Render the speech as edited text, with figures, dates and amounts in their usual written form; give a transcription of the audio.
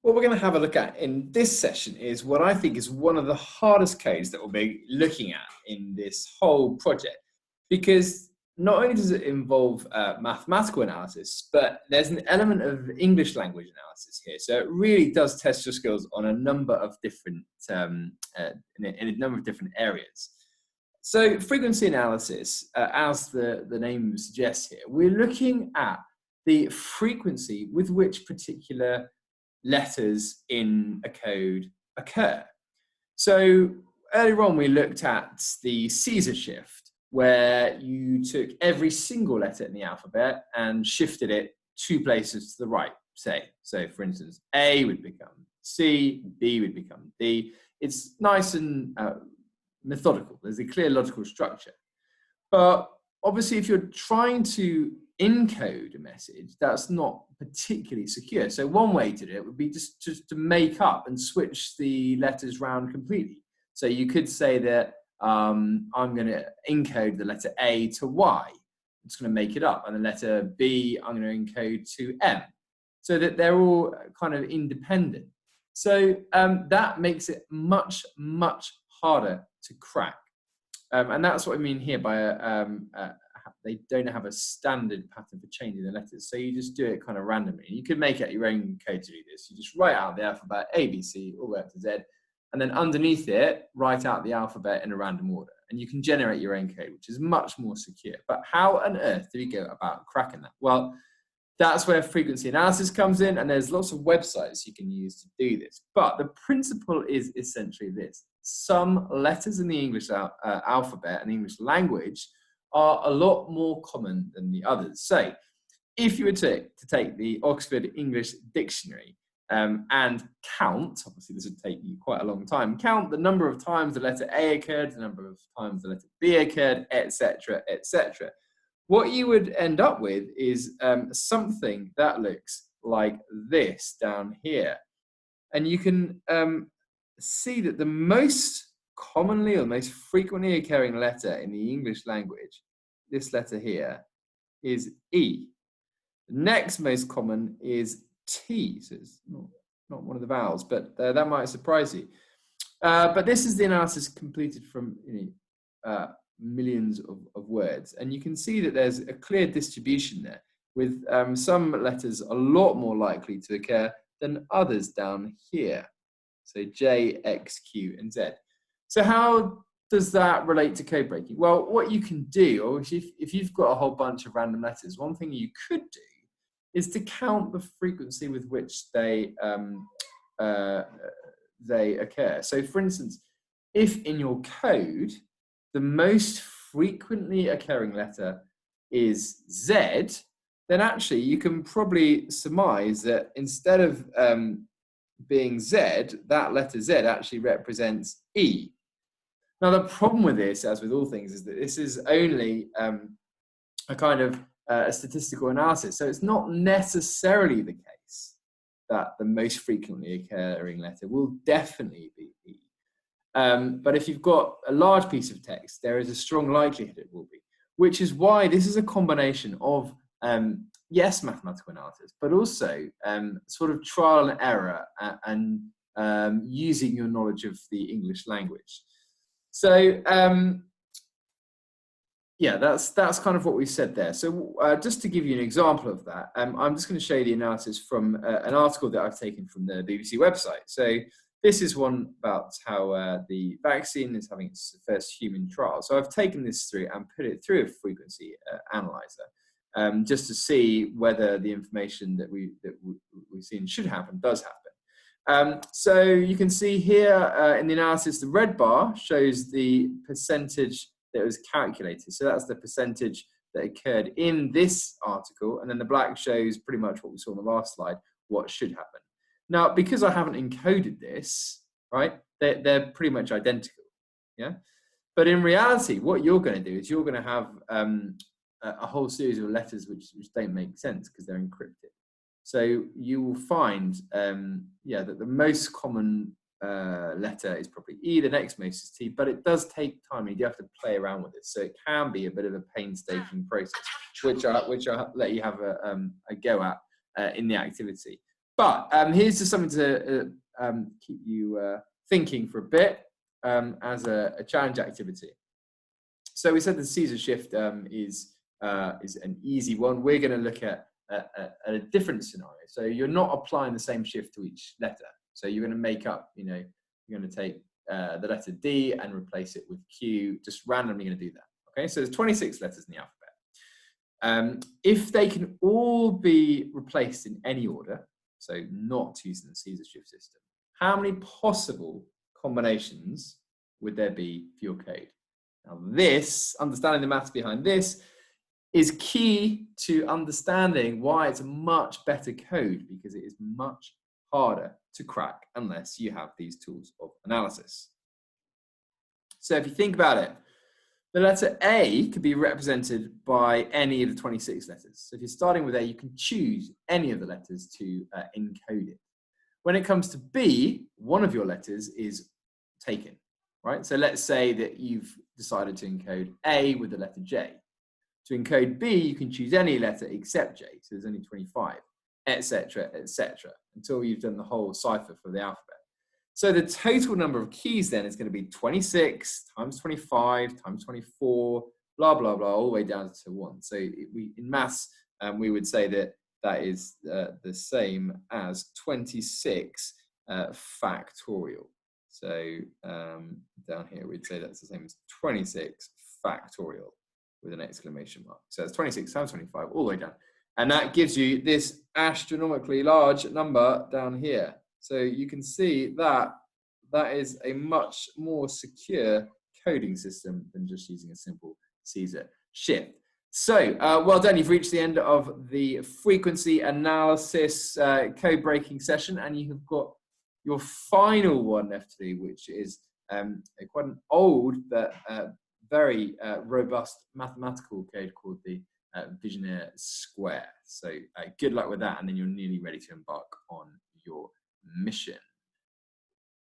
What we're going to have a look at in this session is what I think is one of the hardest codes that we'll be looking at in this whole project, because not only does it involve mathematical analysis, but there's an element of English language analysis here. So it really does test your skills on a number of different, in a number of different areas. So frequency analysis, as the name suggests here, we're looking at the frequency with which particular letters in a code occur. So earlier on, we looked at the Caesar shift, where you took every single letter in the alphabet and shifted it 2 places to the right, say. So for instance, A would become C, B would become D. It's nice and methodical. There's a clear logical structure. But obviously, if you're trying to encode a message, that's not particularly secure. So one way to do it would be just to make up and switch the letters round completely. So you could say that I'm going to encode the letter A to Y. It's going to make it up. And the letter B, I'm going to encode to M. So that they're all kind of independent. So that makes it much, much harder to crack. And that's what I mean here by they don't have a standard pattern for changing the letters. So you just do it kind of randomly. You could make out your own code to do this. You just write out the alphabet A, B, C, all the way up to Z. And then underneath it, write out the alphabet in a random order. And you can generate your own code, which is much more secure. But how on earth do we go about cracking that? Well, that's where frequency analysis comes in. And there's lots of websites you can use to do this. But the principle is essentially this. Some letters in the English alphabet and English language are a lot more common than the others. So if you were to take the Oxford English Dictionary and count, obviously this would take you quite a long time, count the number of times the letter A occurred, the number of times the letter B occurred, etc., etc. What you would end up with is something that looks like this down here. And you can see that the most commonly or most frequently occurring letter in the English language, this letter here, is E. The next most common is T, so it's not one of the vowels, but that might surprise you. But this is the analysis completed from millions of words, and you can see that there's a clear distribution there, with some letters a lot more likely to occur than others down here. So J, X, Q, and Z. So how does that relate to code breaking? Well, what you can do, or if you've got a whole bunch of random letters, one thing you could do is to count the frequency with which they occur. So for instance, if in your code, the most frequently occurring letter is Z, then actually you can probably surmise that instead of being Z, that letter Z actually represents E. Now, the problem with this, as with all things, is that this is only a kind of a statistical analysis. So it's not necessarily the case that the most frequently occurring letter will definitely be E. But if you've got a large piece of text, there is a strong likelihood it will be, which is why this is a combination of, yes, mathematical analysis, but also sort of trial and error and using your knowledge of the English language. So yeah, that's kind of what we said there. So just to give you an example of that, I'm just going to show you the analysis from an article that I've taken from the BBC website. So this is one about how the vaccine is having its first human trial. So I've taken this through and put it through a frequency analyzer just to see whether the information that we've seen should happen does happen. So you can see here in the analysis, the red bar shows the percentage that was calculated. So that's the percentage that occurred in this article. And then the black shows pretty much what we saw on the last slide, what should happen. Now, because I haven't encoded this, right, they're pretty much identical, yeah? But in reality, what you're going to do is you're going to have a whole series of letters which don't make sense because they're encrypted. So you will find, yeah, that the most common letter is probably E, the next most is T, but it does take time and you do have to play around with it. So it can be a bit of a painstaking process, which I'll let you have a go at in the activity. But here's just something to keep you thinking for a bit as a challenge activity. So we said the Caesar shift is an easy one. We're going to look at a different scenario. So you're not applying the same shift to each letter. So you're going to make up, you're going to take the letter D and replace it with Q, just randomly going to do that. Okay, so there's 26 letters in the alphabet. If they can all be replaced in any order, so not using the Caesar shift system, how many possible combinations would there be for your code? Now this, understanding the maths behind this, is key to understanding why it's a much better code, because it is much harder to crack unless you have these tools of analysis. So if you think about it, the letter A could be represented by any of the 26 letters. So if you're starting with A, you can choose any of the letters to encode it. When it comes to B, one of your letters is taken, right? So let's say that you've decided to encode A with the letter J. To encode B, you can choose any letter except J, so there's only 25, etc., until you've done the whole cipher for the alphabet. So the total number of keys then is going to be 26 times 25 times 24, blah, blah, blah, all the way down to 1. So in maths, we would say that that is the same as 26 factorial. So down here, we'd say that's the same as 26 factorial with an exclamation mark. So it's 26 times 25 all the way down. And that gives you this astronomically large number down here. So you can see that that is a much more secure coding system than just using a simple Caesar shift. So well done, you've reached the end of the frequency analysis code breaking session, and you have got your final one left to do, which is quite an old but very robust mathematical code called the Vigenère square. So good luck with that, and then you're nearly ready to embark on your mission.